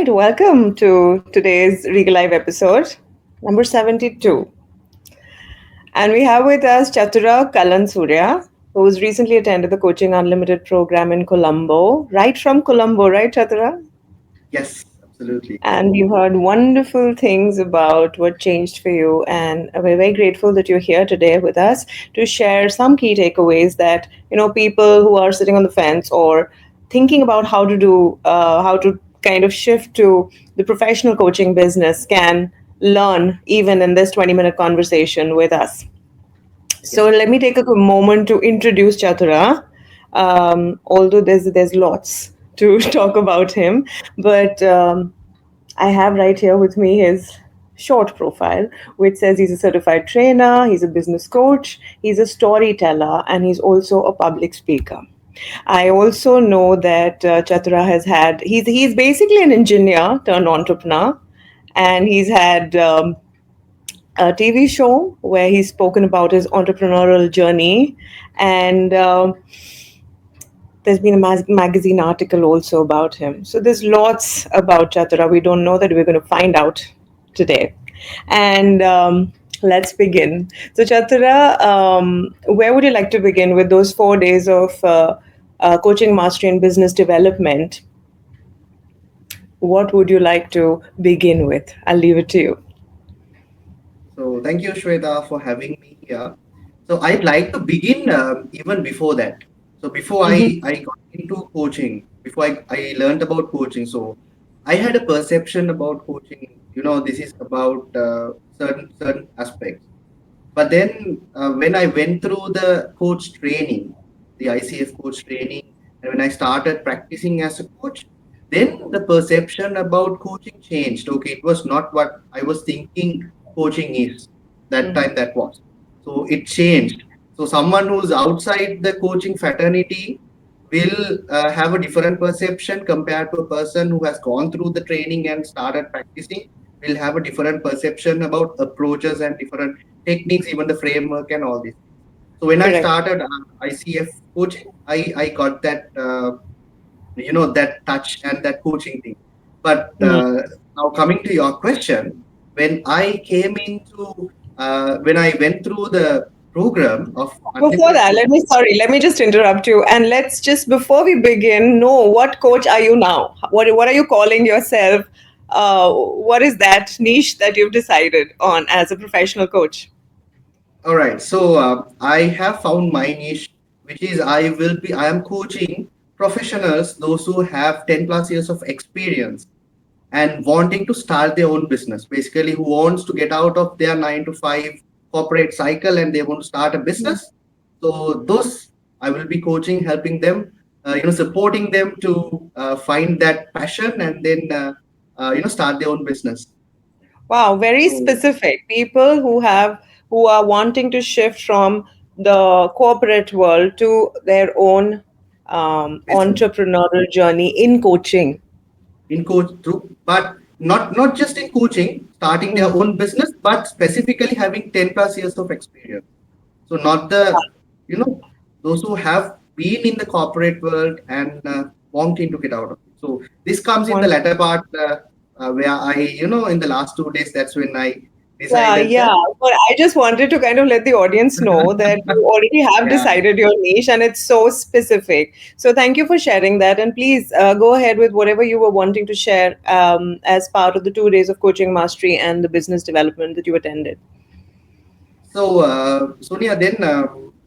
right, welcome to today's Regal Live episode, number 72. And we have with us Chathura Kalansooriya, who's recently attended the Coaching Unlimited program in Colombo, right from Colombo, right, Chathura? Yes, absolutely. And we've heard wonderful things about what changed for you. And we're very grateful that you're here today with us to share some key takeaways that, people who are sitting on the fence or thinking about how to kind of shift to the professional coaching business can learn even in this 20-minute conversation with us. So Yes. let me take a moment to introduce Chatura. Although there's lots to talk about him, but I have right here with me his short profile, which says he's a certified trainer, he's a business coach, he's a storyteller, and he's also a public speaker. I also know that Chatura he's basically an engineer turned entrepreneur, and he's had a TV show where he's spoken about his entrepreneurial journey, and there's been a magazine article also about him. So there's lots about Chatura. We don't know that we're going to find out today. And let's begin. So Chatura, where would you like to begin with those 4 days of coaching mastery and business development? What would you like to begin with? I'll leave it to you. So thank you, Shweta, for having me here. So I'd like to begin even before that. So before Mm-hmm. I got into coaching, before I learned about coaching, so I had a perception about coaching. This is about certain aspects. But then when I went through the coach training, the ICF coach training, and when I started practicing as a coach, then the perception about coaching changed. Okay, it was not what I was thinking coaching is that time that was. So it changed. So someone who's outside the coaching fraternity will have a different perception compared to a person who has gone through the training and started practicing will have a different perception about approaches and different techniques, even the framework and all these things. So when I Correct. started ICF coaching, I got that that touch and that coaching thing. But now coming to your question, when I came into when I went through the program of Before unlimited that, coaching. let me just interrupt you, and let's just before we begin know what coach are you now? What are you calling yourself? What is that niche that you've decided on as a professional coach? All right, so I have found my niche, which is I am coaching professionals, those who have 10 plus years of experience and wanting to start their own business, basically who wants to get out of their 9 to 5 corporate cycle and they want to start a business. So those I will be coaching, helping them, supporting them to find that passion and then start their own business. Wow, very So specific. People who are wanting to shift from the corporate world to their own business entrepreneurial journey in coaching. in coach through, but not just in coaching, starting their Hmm. own business, but specifically having 10 plus years of experience. So not the, you know, those who have been in the corporate world and wanting to get out of it. So this comes in the Wonderful. latter part where in the last 2 days, that's when I Yeah, decided yeah. that. But I just wanted to kind of let the audience know that you already have Yeah. decided your niche and it's so specific. So thank you for sharing that. And please go ahead with whatever you were wanting to share as part of the 2 days of coaching mastery and the business development that you attended. So, Sonia, then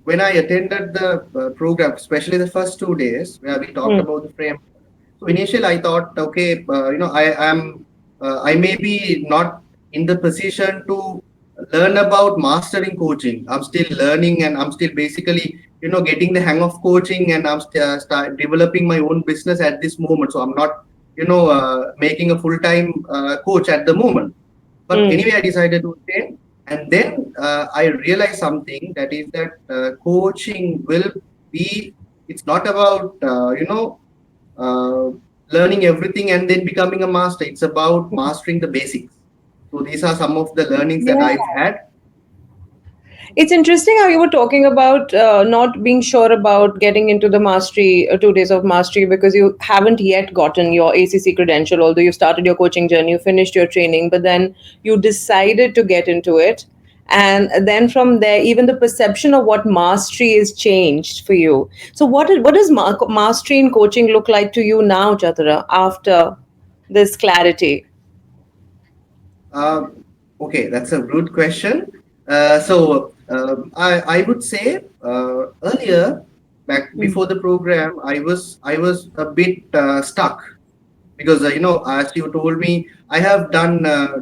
when I attended the program, especially the first 2 days where we talked Hmm. about the frame. So initially, I thought, okay, I may be not in the position to learn about mastering coaching. I'm still learning, and I'm still basically, getting the hang of coaching, and I'm start developing my own business at this moment. So I'm not, making a full time coach at the moment. But Hmm. anyway, I decided to attend, and then I realized something that is that coaching will be. It's not about uh, learning everything and then becoming a master. It's about mastering the basics. So these are some of the learnings that Yeah. I've had. It's interesting how you were talking about not being sure about getting into the mastery, 2 days of mastery, because you haven't yet gotten your ACC credential, although you started your coaching journey, you finished your training, but then you decided to get into it. And then from there, even the perception of what mastery is changed for you. So, what does mastery in coaching look like to you now, Chatura, after this clarity? Um, okay, that's a good question. I would say earlier, back Mm. before the program, I was a bit stuck because as you told me, I have done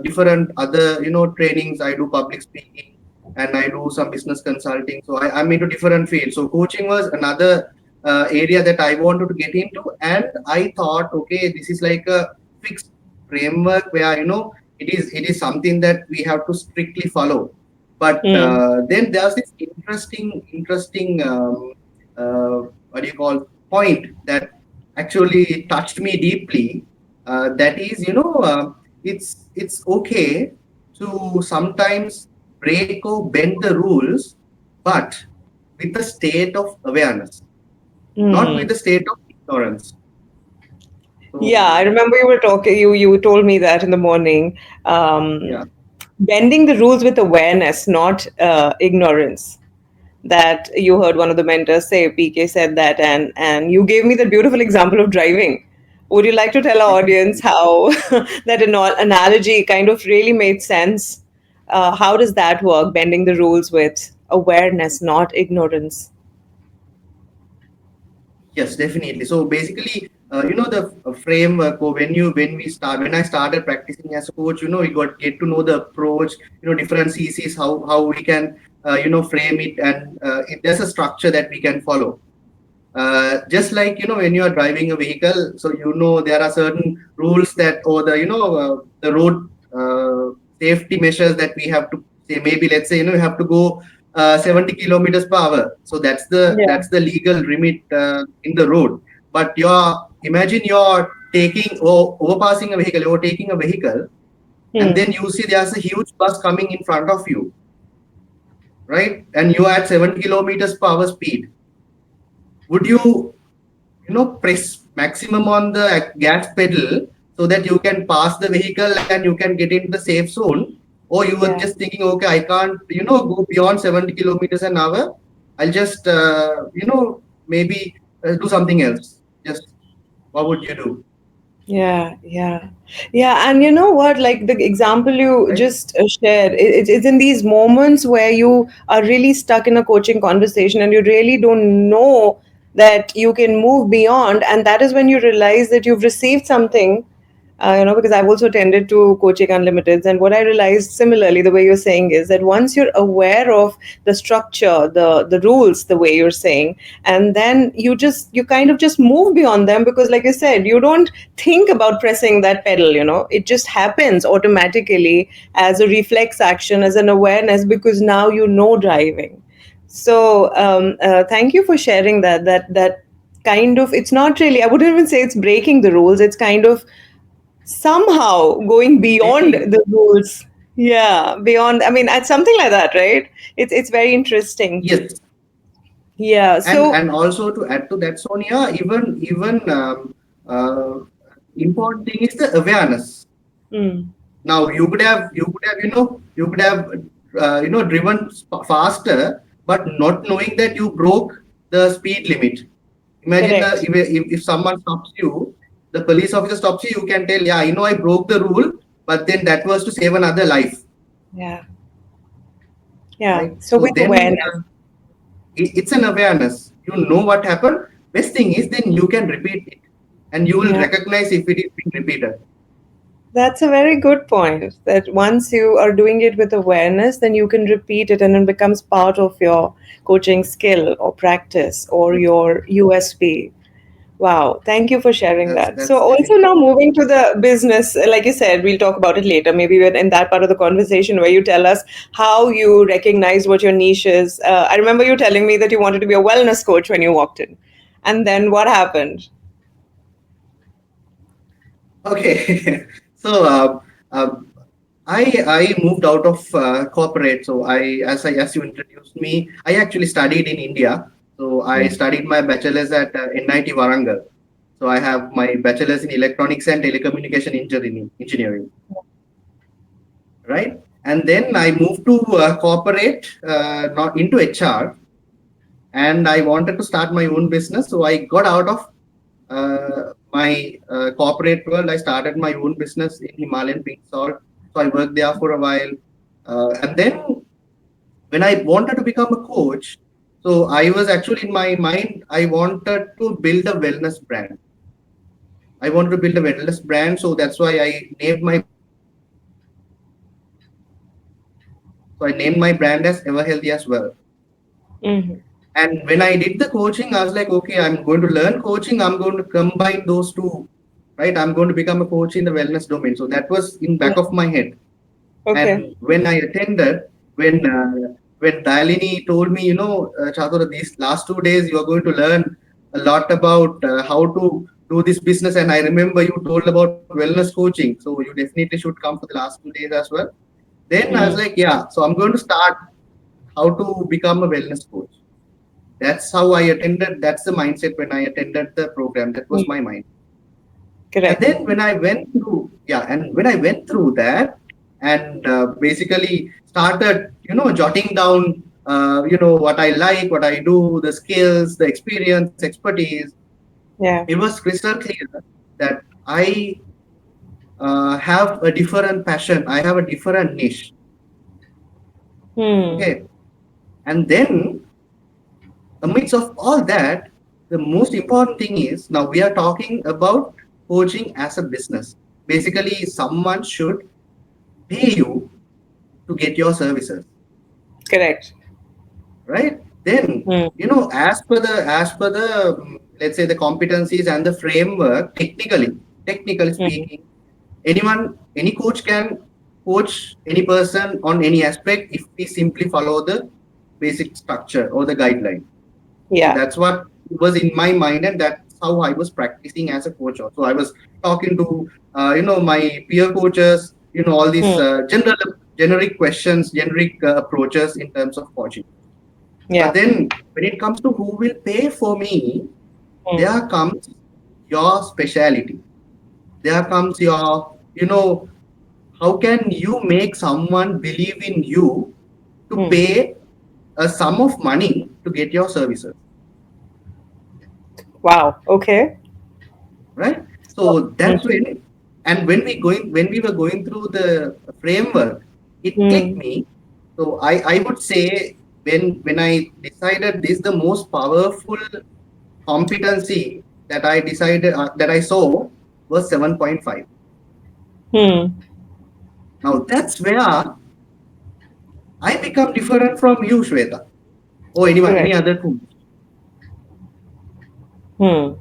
different other trainings. I do public speaking and I do some business consulting. So I'm into different fields. So coaching was another area that I wanted to get into, and I thought, okay, this is like a fixed framework where it is something that we have to strictly follow. But Mm. then there's this interesting what do you call point that actually touched me deeply. That is, it's okay to sometimes break or bend the rules, but with a state of awareness, not with Mm. a state of ignorance. Yeah, I So remember you were talking. You told me that in the morning. yeah, Bending the rules with awareness, not ignorance. That you heard one of the mentors say. PK said that, and you gave me the beautiful example of driving. Would you like to tell our audience exactly. how that analogy kind of really made sense? How does that work? Bending the rules with awareness, not ignorance. Yes, definitely. So basically, the framework, or when I started practicing as a coach, we got get to know the approach, different CCs, how we can, frame it, and there's a structure that we can follow. Just like when you are driving a vehicle, so there are certain rules that, or the road safety measures that we have to say. Maybe let's say you have to go 70 kilometers per hour, so Yeah. that's the legal limit in the road. But imagine you're taking or overpassing a vehicle, you're taking a vehicle, and Hmm. then you see there's a huge bus coming in front of you, right? And you're at 70 kilometers per hour speed. Would you press maximum on the gas pedal so that you can pass the vehicle and you can get into the safe zone? Or you were Yeah. just thinking, okay, I can't go beyond 70 kilometers an hour, I'll just maybe do something else. Just what would you do? Yeah, yeah, yeah. And you know what? Like the example you Right. just shared, it's in these moments where you are really stuck in a coaching conversation and you really don't know that you can move beyond. And that is when you realize that you've received something, because I've also tended to coaching unlimiteds. And what I realized similarly, the way you're saying is that once you're aware of the structure, the rules, the way you're saying, and then you kind of just move beyond them because, like I said, you don't think about pressing that pedal. It just happens automatically as a reflex action, as an awareness, because now you know driving. So thank you for sharing that kind of, it's not really, I wouldn't even say it's breaking the rules, it's kind of somehow going beyond Making the rules. Yeah, beyond, I mean, it's something like that, right? It's very interesting. yes, Yeah, so and also to add to that, Sonia, even uh, important thing is the awareness. mm, Now you could have driven faster, but not knowing that you broke the speed limit. Imagine correct. if someone stops you, the police officer stops you, you can tell, yeah, I broke the rule, but then that was to save another life, Yeah, yeah, right? so So with then awareness. it's an awareness. You know what happened. Best thing is then you can repeat it, and you will Yeah, recognize if it is being repeated. that's a very good point, that once you are doing it with awareness, then you can repeat it and it becomes part of your coaching skill or practice or Yes, your USP. Wow, thank you for sharing that. So, that's also definitely. now moving to the business, like you said, we'll talk about it later. Maybe we're in that part of the conversation where you tell us how you recognize what your niche is. I remember you telling me that you wanted to be a wellness coach when you walked in. And then what happened? Okay. So, I moved out of corporate. So as you introduced me, I actually studied in India. So I Mm. studied my bachelor's at NIT Warangal. So I have my bachelor's in electronics and telecommunication engineering, right? And then I moved to corporate, not into HR, and I wanted to start my own business. So I got out of my corporate world. I started my own business in Himalayan pink salt. So I worked there for a while, and then when I wanted to become a coach, so I was actually in my mind, I wanted to build a wellness brand. I wanted to build a wellness brand, so that's why I named my brand as Ever Healthy as well. So I named my brand as Ever Healthy as well. Mhm. And when I did the coaching, I was like, okay, I'm going to learn coaching. I'm going to combine those two, right? I'm going to become a coach in the wellness domain. So that was in back of my head. Okay. And when I attended, when Dalini told me, Chatur, these last 2 days you are going to learn a lot about how to do this business. And I remember you told about wellness coaching, so you definitely should come for the last 2 days as well. Then I was Mm. like, yeah, so I'm going to start how to become a wellness coach. That's how I attended. That's the mindset when I attended the program. That was my Mm. mind. And Correct. then when I went through, yeah, and when I went through that and basically started, jotting down, what I like, what I do, the skills, the experience, expertise, Yeah. it was crystal clear that I have a different passion. I have a different niche. Hmm. Okay. And then amidst of all that, the most important thing is now we are talking about coaching as a business. Basically, someone should pay you to get your services, Correct. right? Then, Hmm. as per the let's say the competencies and the framework, technically Hmm. speaking, any coach can coach any person on any aspect if we simply follow the basic structure or the guideline. So Yeah. that's what was in my mind, and that's how I was practicing as a coach. Also, I was talking to my peer coaches, all these Hmm. generic questions, generic approaches in terms of coaching. But Yeah. then when it comes to who will pay for me, Hmm. there comes your speciality. There comes your, how can you make someone believe in you to Hmm. pay a sum of money to get your services, Wow. Okay. right? So. So that's when, and when we were going through the framework, it clicked Hmm. me. So I would say when I decided this, the most powerful competency that I decided that I saw was 7.5. Hmm. Now that's where I become different from you, Shweta, or anyone, Correct. Hmm.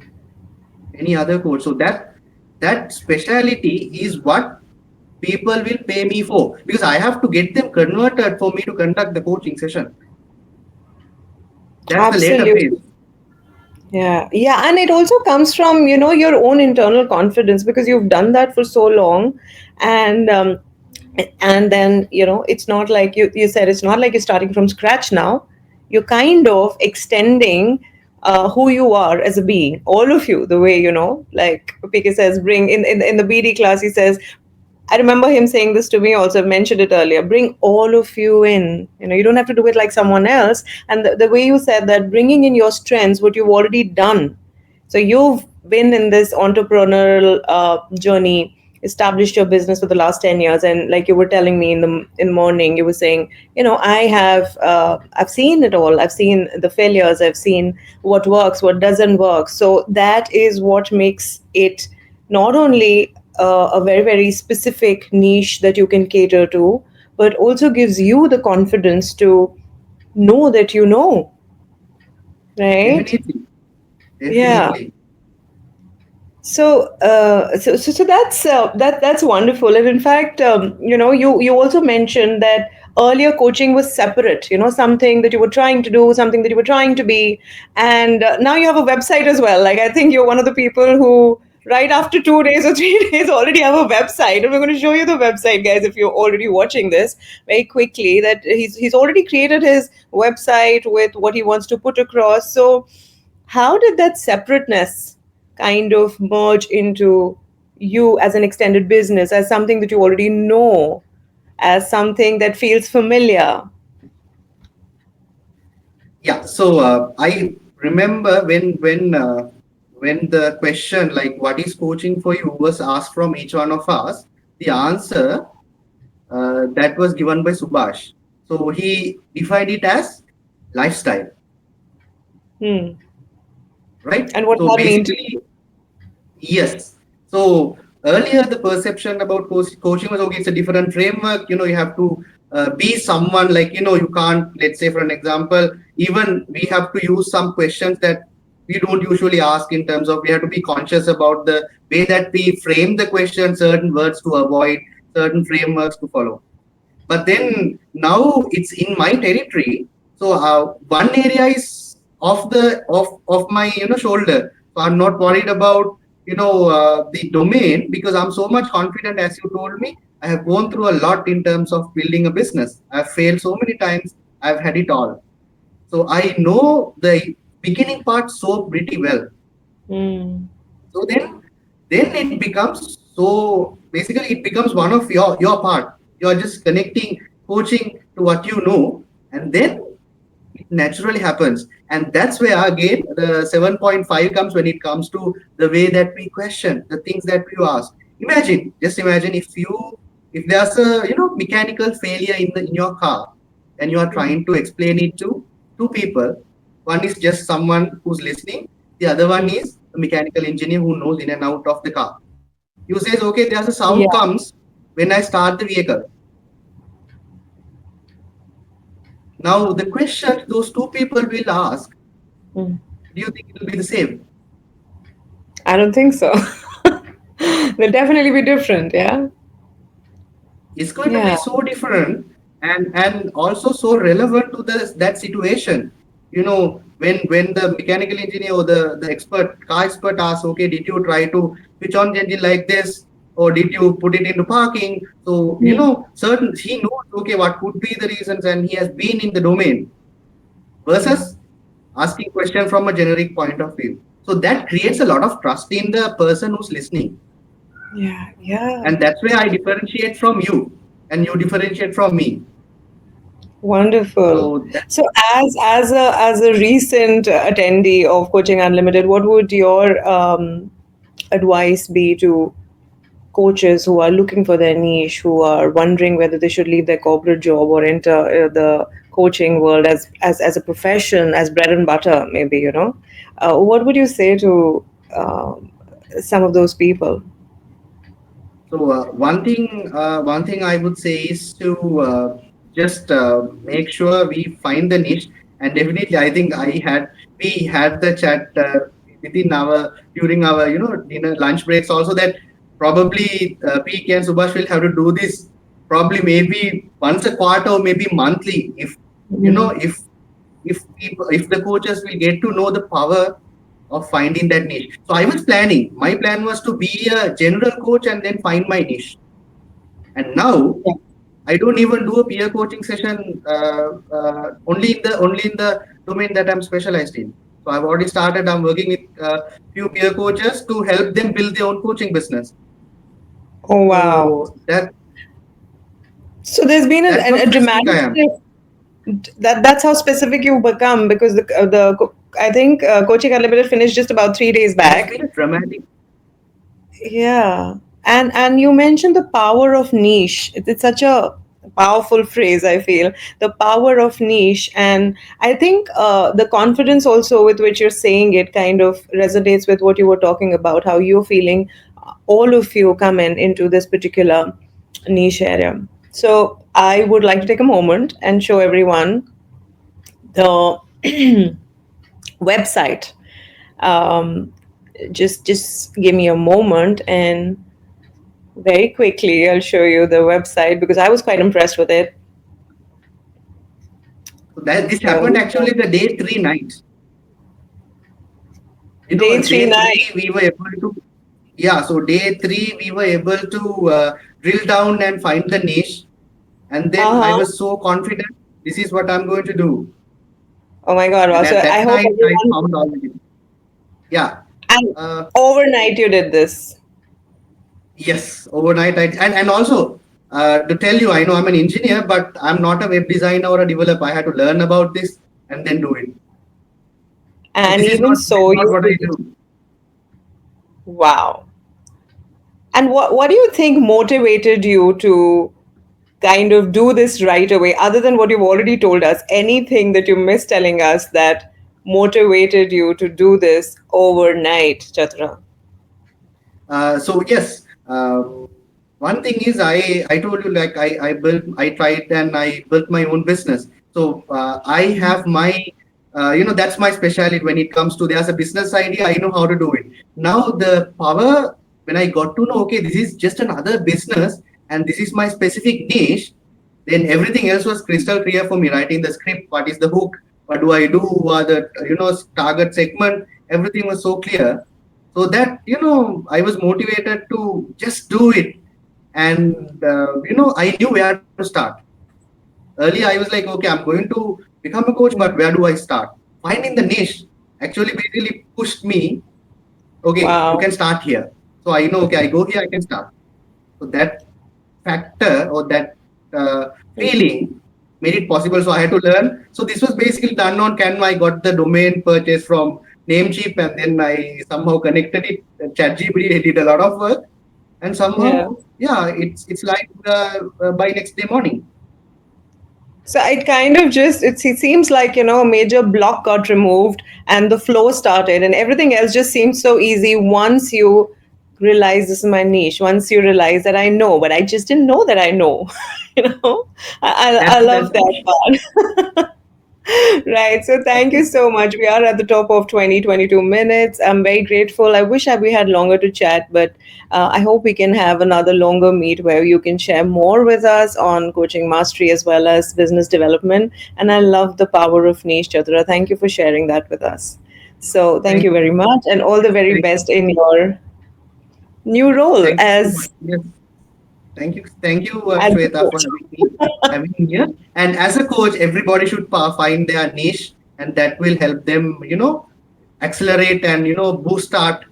any other coach. So that speciality is what people will pay me for, because I have to get them converted for me to conduct the coaching session. That's the later phase. Absolutely. Yeah, yeah, and it also comes from, your own internal confidence because you've done that for so long, and then, it's not like you said, it's not like you're starting from scratch now. You're kind of extending who you are as a being, all of you, the way, like PK says, bring in the BD class, he says, I remember him saying this to me also. I've mentioned it earlier. Bring all of you in. You don't have to do it like someone else. And the way you said that, bringing in your strengths, what you've already done. So you've been in this entrepreneurial journey, established your business for the last 10 years. And like you were telling me in the morning, you were saying, I've seen it all. I've seen the failures. I've seen what works, what doesn't work. So that is what makes it not only a very, very specific niche that you can cater to, but also gives you the confidence to know that right? Definitely, Yeah. definitely. So that's wonderful. And in fact, you also mentioned that earlier coaching was separate. Something that you were trying to do, something that you were trying to be, and now you have a website as well. Like I think you're one of the people who right after 2 days or 3 days, already have a website. And we're going to show you the website, guys, if you're already watching this very quickly. That he's already created his website with what he wants to put across. So, how did that separateness kind of merge into you as an extended business, as something that you already know, as something that feels familiar? Yeah, so I remember when the question like what is coaching for you was asked from each one of us, the answer that was given by Subhash. So he defined it as lifestyle, Hmm. right? And what So does that mean to basically, yes. So earlier, the perception about coaching was okay, it's a different framework. You know, you have to be someone like, you know, you can't, let's say, for an example, even we have to use some questions that we don't usually ask in terms of we have to be conscious about the way that we frame the question, certain words to avoid, certain frameworks to follow. But then now it's in my territory. So one area is of my shoulder. So I'm not worried about the domain because I'm so much confident. As you told me, I have gone through a lot in terms of building a business. I've failed so many times. I've had it all. So I know the beginning part so pretty well. Hmm. So then it becomes, so basically it becomes one of your part. You're just connecting coaching to what you know, and then it naturally happens. And that's where again the 7.5 comes when it comes to the way that we question the things that we ask. Just imagine if there's a mechanical failure in your car and you are trying to explain it to two people. One is just someone who's listening, the other one Hmm. is a mechanical engineer who knows in and out of the car. You says, okay, there's a sound Yeah. comes when I start the vehicle. Now the question those two people will ask, Hmm. do you think it will be the same? I don't think so. They'll definitely be different. Yeah. It's going to be Yeah. so different and also so relevant to that situation. When the mechanical engineer or the car expert asks, okay, did you try to switch on the engine like this, or did you put it into parking? So Hmm. certain he knows, okay, what could be the reasons, and he has been in the domain versus asking question from a generic point of view. So that creates a lot of trust in the person who's listening, Yeah. Yeah. and that's where I differentiate from you and you differentiate from me. Wonderful. So that, So, as a recent attendee of Coaching Unlimited, what would your advice be to coaches who are looking for their niche, who are wondering whether they should leave their corporate job or enter the coaching world as a profession, as bread and butter, maybe, what would you say to some of those people? one thing I would say is to just make sure we find the niche. And definitely I think we had the chat within our during our dinner lunch breaks also, that probably PK and Subhash will have to do this probably maybe once a quarter or maybe monthly, if you know Mm. if the coaches will get to know the power of finding that niche. So I was planning. My plan was to be a general coach and then find my niche. And now Yeah. I don't even do a peer coaching session only in the domain that I'm specialized in. So I've already started. I'm working with few peer coaches to help them build their own coaching business. Oh, wow. So So there's been that's how a specific I dramatic am. shift. That's how specific you become, because I think Coaching Unlimited finished just about 3 days It has back. been a dramatic. Yeah, and you mentioned the power of niche. It's such a powerful phrase. I feel the power of niche, and I think the confidence also with which you're saying it kind of resonates with what you were talking about. How you're feeling, all of you come into this particular niche area. So I would like to take a moment and show everyone the website. Um, just give me a moment, and very quickly I'll show you the website because I was quite impressed with it. So that this happened So actually the day 3 night. day three Day night. three we were able to. Yeah, so day three, we were able to drill down and find the niche. And then I Uh-huh. was so confident, this is what I'm going to do. Oh my God. Wow. And So at I that hope night, I everyone. found all the, yeah. And Uh, overnight you did this. yes, overnight. And also, to tell you, I know I'm an engineer, but I'm not a web designer or a developer. I had to learn about this and then do it. So And this is even not, this is so, not you what I did it. do. Wow. And what do you think motivated you to kind of do this right away, other than what you've already told us? Anything that you missed telling us that motivated you to do this overnight, Chatra? So yes, one thing is I told you like I tried and I built my own business. So I have my that's my specialty when it comes to there's a business idea, I know how to do it. Now the power, when I got to know, okay, this is just another business and this is my specific niche, then everything else was crystal clear for me. Writing the script, what is the hook, what do I do, who are the target segment, everything was so clear. So that I was motivated to just do it. And I knew where to start. Earlier I was like, okay, I'm going to become a coach, but where Mm. do I start? Finding the niche actually really pushed me. Okay, you Wow. can start here. So I know, okay, I go here, I can start. So that factor or that feeling made it possible. So I had to learn. So this was basically done on Canva. I got the domain purchase from Namecheap, and then I somehow connected it. ChatGPT did a lot of work, and Yeah. somehow, yeah, it's like by next day morning. So it kind of just it seems like a major block got removed and the flow started and everything else just seems so easy once you realize this is my niche. Once you realize that I know, but I just didn't know that I know. you know, I That's love true. that part. Right. So That's thank you true. so much. We are at the top of 22 minutes. I'm very grateful. I wish we had longer to chat, but I hope we can have another longer meet where you can share more with us on coaching mastery as well as business development. And I love the power of niche, Chatura. Thank you for sharing that with us. So thank Thank you very you. much and all the very Thank you. best in your new role Thank you so much. as Yes. Thank you, as a Shweta, for coach. having me here. And as a coach, everybody should find their niche, and that will help them, accelerate and boost start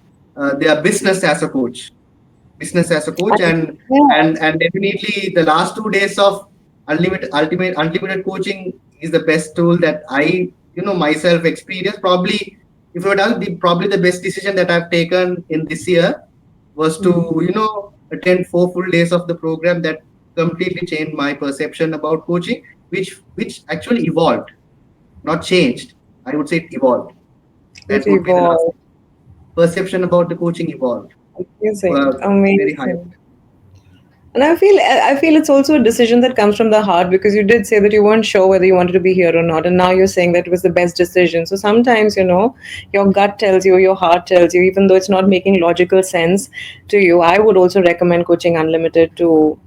their business as a coach. Business as a coach, Yeah, and definitely the last 2 days of unlimited coaching is the best tool that I myself experienced. Probably, if it was probably the best decision that I've taken in this year was to attend 4 full days of the program that completely changed my perception about coaching, which actually evolved, not changed. I would say it evolved. it That would be the last evolved. perception about the coaching evolved Amazing. very high. Amazing. And I feel it's also a decision that comes from the heart because you did say that you weren't sure whether you wanted to be here or not, and now you're saying that it was the best decision. So sometimes your gut tells you, your heart tells you, even though it's not making logical sense to you. I would also recommend Coaching Unlimited to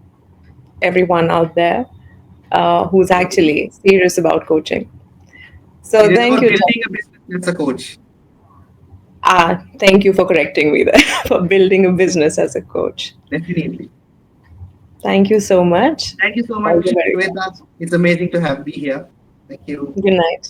everyone out there who's actually serious about coaching. It So is thank about you, building a Tom. business as a coach. Thank you for correcting me there for building a business as a coach. Definitely. Thank you so much. Thank you so All the much, very Shweta. best. It's amazing to have me here. Thank you. Good night.